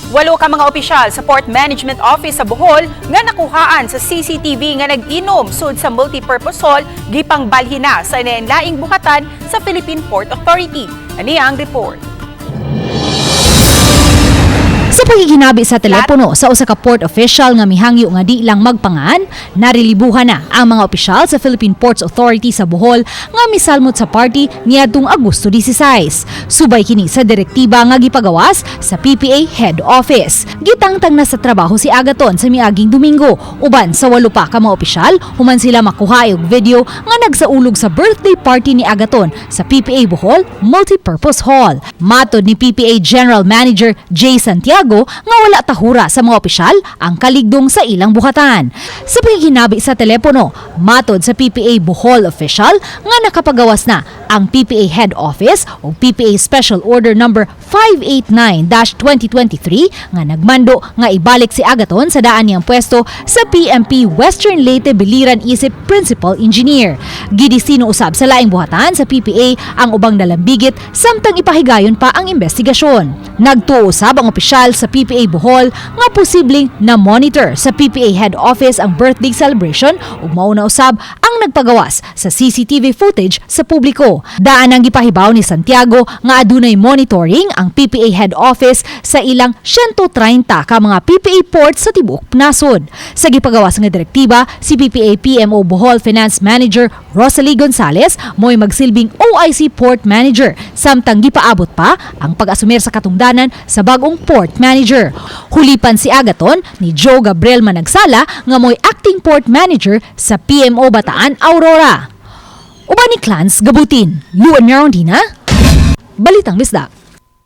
8 ka mga opisyal sa Port Management Office sa Bohol nga nakuhaan sa CCTV nga nag-inom sud sa multipurpose hall Gipangdestino sa lain-laing buhatan sa Philippine Ports Authority. Ani ang report. Sa pagiginabi sa telepono sa usa ka port official nga mihangyo nga di lang magpangan, narilibuhan na ang mga opisyal sa Philippine Ports Authority sa Bohol nga misalmot sa party niadtong Agosto 16. Subay kini sa direktiba nga gipagawas sa PPA Head Office. Gitangtang na sa trabaho si Agaton sa miaging Domingo, uban sa 8 pa ka mga opisyal human sila makuha og video nga nagsaulog sa birthday party ni Agaton sa PPA Bohol Multipurpose Hall. Matod ni PPA General Manager J. Santiago nga wala tahura sa mga opisyal ang kaligdong sa ilang buhatan. Sa pagiginabi sa telepono, matod sa PPA Bohol official nga nakapagawas na ang PPA Head Office o PPA Special Order Number 589-2023 nga nagmando nga ibalik si Agaton sa daan niyang pwesto sa PMP Western Leyte Biliran Isip Principal Engineer. Gidistino usab sa laing buhatan sa PPA ang ubang dalambigit samtang ipahigayon pa ang investigasyon. Nagtuo usab ang opisyal sa PPA Bohol nga posibleng na-monitor sa PPA Head Office ang birthday celebration ug mauna usab ang nagpagawas sa CCTV footage sa publiko. Daan ang gipahibaw ni Santiago nga adunay monitoring ang PPA Head Office sa ilang 130 ka mga PPA ports sa tibuok nasod. Sa gipagawas nga direktiba, si PPA PMO Bohol Finance Manager Rosalie Gonzales mo'y magsilbing OIC Port Manager samtang gipaabot pa ang pag-asumir sa katungdanan sa bag-ong Port Manager. Hulipan si Agaton ni Joe Gabriel Managsala nga mo'y Acting Port Manager sa PMO Bataan Aurora. Uban ni Clans Gabutin, Luan Narondina, Balitang Bisdak.